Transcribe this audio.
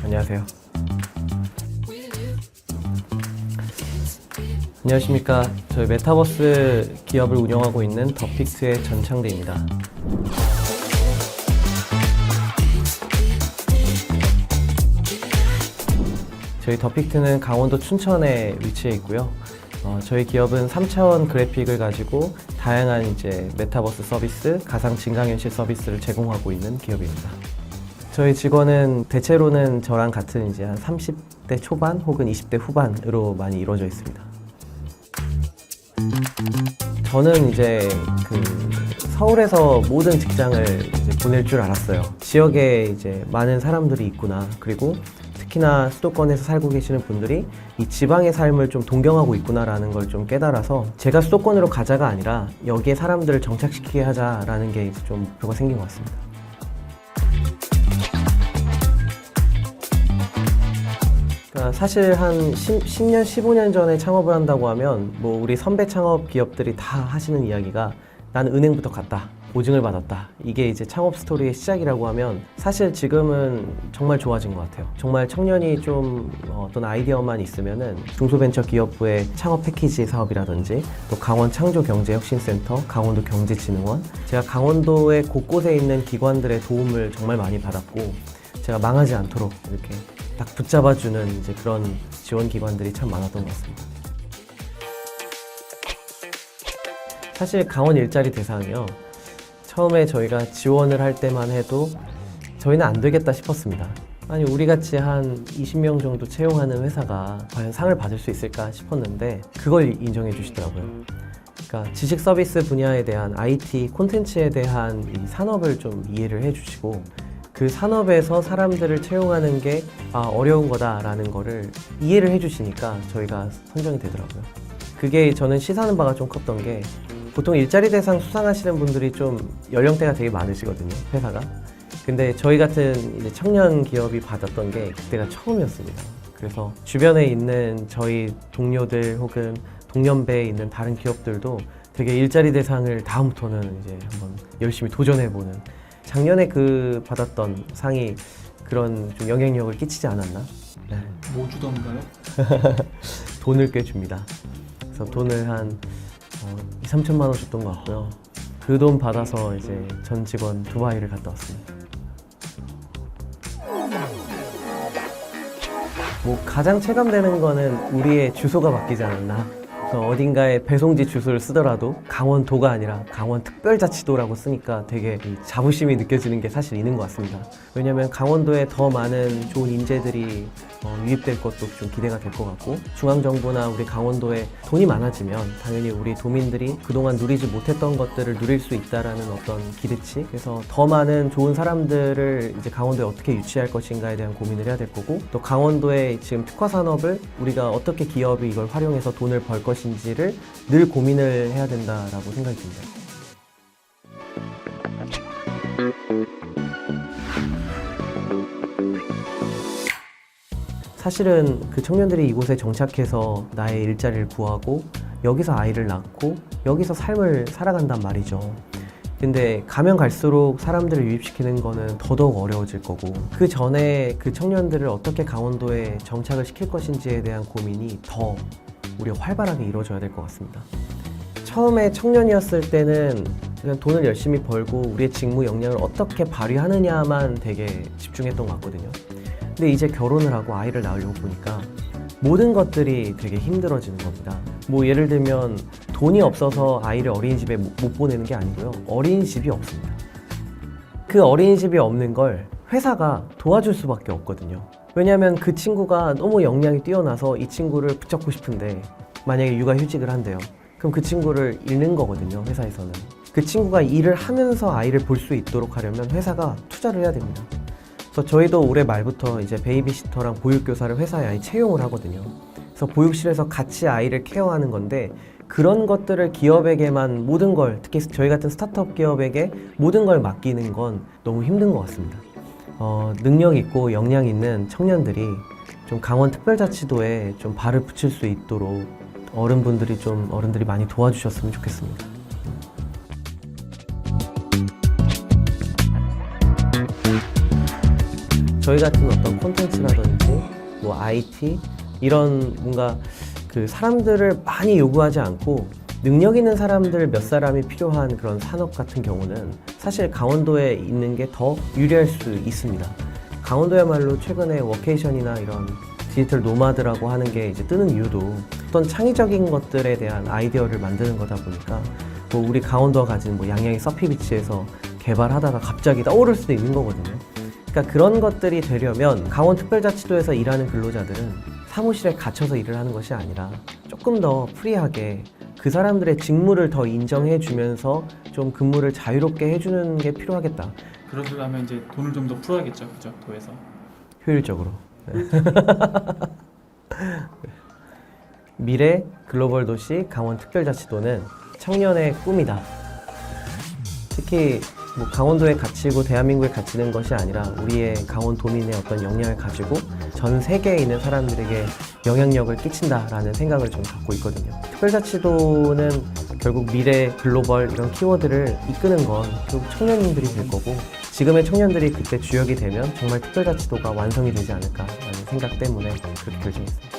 안녕하세요. 안녕하십니까. 저희 메타버스 기업을 운영하고 있는 더픽트의 전창대입니다. 저희 더픽트는 강원도 춘천에 위치해 있고요. 저희 기업은 3차원 그래픽을 가지고 다양한 메타버스 서비스, 가상 증강현실 서비스를 제공하고 있는 기업입니다. 저희 직원은 대체로는 저랑 같은 한 30대 초반 혹은 20대 후반으로 많이 이루어져 있습니다. 저는 서울에서 모든 직장을 보낼 줄 알았어요. 지역에 많은 사람들이 있구나. 그리고 특히나 수도권에서 살고 계시는 분들이 이 지방의 삶을 좀 동경하고 있구나라는 걸 좀 깨달아서 제가 수도권으로 가자가 아니라 여기에 사람들을 정착시키게 하자라는 게 좀 목표가 생긴 것 같습니다. 사실 한 10년, 15년 전에 창업을 한다고 하면 우리 선배 창업 기업들이 다 하시는 이야기가 나는 은행부터 갔다, 보증을 받았다. 이게 창업 스토리의 시작이라고 하면 사실 지금은 정말 좋아진 것 같아요. 정말 청년이 좀 어떤 아이디어만 있으면은 중소벤처기업부의 창업 패키지 사업이라든지 또 강원 창조경제혁신센터, 강원도 경제진흥원, 제가 강원도의 곳곳에 있는 기관들의 도움을 정말 많이 받았고 제가 망하지 않도록 이렇게 딱 붙잡아주는 그런 지원 기관들이 참 많았던 것 같습니다. 사실 강원 일자리 대상이요. 처음에 저희가 지원을 할 때만 해도 저희는 안 되겠다 싶었습니다. 아니 우리같이 한 20명 정도 채용하는 회사가 과연 상을 받을 수 있을까 싶었는데 그걸 인정해 주시더라고요. 그러니까 지식 서비스 분야에 대한 IT 콘텐츠에 대한 이 산업을 좀 이해를 해 주시고 그 산업에서 사람들을 채용하는 게 어려운 거다라는 거를 이해를 해주시니까 저희가 선정이 되더라고요. 그게 저는 시사하는 바가 좀 컸던 게 보통 일자리 대상 수상하시는 분들이 좀 연령대가 되게 많으시거든요, 회사가. 근데 저희 같은 청년 기업이 받았던 게 그때가 처음이었습니다. 그래서 주변에 있는 저희 동료들 혹은 동년배에 있는 다른 기업들도 되게 일자리 대상을 다음부터는 한번 열심히 도전해보는, 작년에 받았던 상이 그런 좀 영향력을 끼치지 않았나? 네. 뭐 주던가요? 돈을 꽤 줍니다. 그래서 돈을 한 2, 3천만 원 줬던 것 같고요. 그 돈 받아서 전 직원 두바이를 갔다 왔습니다. 가장 체감되는 거는 우리의 주소가 바뀌지 않았나? 그래서 어딘가에 배송지 주소를 쓰더라도 강원도가 아니라 강원특별자치도라고 쓰니까 되게 자부심이 느껴지는 게 사실 있는 것 같습니다. 왜냐하면 강원도에 더 많은 좋은 인재들이 유입될 것도 좀 기대가 될 것 같고, 중앙정부나 우리 강원도에 돈이 많아지면 당연히 우리 도민들이 그동안 누리지 못했던 것들을 누릴 수 있다라는 어떤 기대치, 그래서 더 많은 좋은 사람들을 강원도에 어떻게 유치할 것인가에 대한 고민을 해야 될 거고, 또 강원도의 지금 특화 산업을 우리가 어떻게 기업이 이걸 활용해서 돈을 벌 것인지를 늘 고민을 해야 된다라고 생각이 듭니다. 사실은 그 청년들이 이곳에 정착해서 나의 일자리를 구하고 여기서 아이를 낳고 여기서 삶을 살아간단 말이죠. 근데 가면 갈수록 사람들을 유입시키는 거는 더더욱 어려워질 거고, 그 전에 그 청년들을 어떻게 강원도에 정착을 시킬 것인지에 대한 고민이 더 우리가 활발하게 이루어져야 될 것 같습니다. 처음에 청년이었을 때는 그냥 돈을 열심히 벌고 우리의 직무 역량을 어떻게 발휘하느냐만 되게 집중했던 것 같거든요. 근데 이제 결혼을 하고 아이를 낳으려고 보니까 모든 것들이 되게 힘들어지는 겁니다. 예를 들면 돈이 없어서 아이를 어린이집에 못 보내는 게 아니고요. 어린이집이 없습니다. 그 어린이집이 없는 걸 회사가 도와줄 수밖에 없거든요. 왜냐하면 그 친구가 너무 역량이 뛰어나서 이 친구를 붙잡고 싶은데 만약에 육아휴직을 한대요. 그럼 그 친구를 잃는 거거든요, 회사에서는. 그 친구가 일을 하면서 아이를 볼 수 있도록 하려면 회사가 투자를 해야 됩니다. 그래서 저희도 올해 말부터 베이비시터랑 보육교사를 회사에 채용을 하거든요. 그래서 보육실에서 같이 아이를 케어하는 건데, 그런 것들을 기업에게만 모든 걸, 특히 저희 같은 스타트업 기업에게 모든 걸 맡기는 건 너무 힘든 것 같습니다. 능력 있고 역량 있는 청년들이 좀 강원특별자치도에 좀 발을 붙일 수 있도록 어른들이 많이 도와주셨으면 좋겠습니다. 저희 같은 어떤 콘텐츠라든지 뭐 IT 이런 뭔가 그 사람들을 많이 요구하지 않고 능력 있는 사람들 몇 사람이 필요한 그런 산업 같은 경우는 사실 강원도에 있는 게 더 유리할 수 있습니다. 강원도야말로 최근에 워케이션이나 이런 디지털 노마드라고 하는 게 이제 뜨는 이유도 어떤 창의적인 것들에 대한 아이디어를 만드는 거다 보니까 뭐 우리 강원도가 가진 뭐 양양의 서피비치에서 개발하다가 갑자기 떠오를 수도 있는 거거든요. 그러니까 그런 것들이 되려면 강원특별자치도에서 일하는 근로자들은 사무실에 갇혀서 일을 하는 것이 아니라 조금 더 프리하게 그 사람들의 직무를 더 인정해 주면서 좀 근무를 자유롭게 해주는 게 필요하겠다. 그러려면 이제 돈을 좀 더 풀어야겠죠, 그죠? 도에서. 효율적으로. 네. 미래 글로벌 도시 강원특별자치도는 청년의 꿈이다. 특히 뭐 강원도에 갇히고 대한민국에 갇히는 것이 아니라 우리의 강원도민의 어떤 역량을 가지고 전 세계에 있는 사람들에게 영향력을 끼친다라는 생각을 좀 갖고 있거든요. 특별자치도는 결국 미래, 글로벌 이런 키워드를 이끄는 건 결국 청년들이 될 거고 지금의 청년들이 그때 주역이 되면 정말 특별자치도가 완성이 되지 않을까라는 생각 때문에 그렇게 결정했습니다.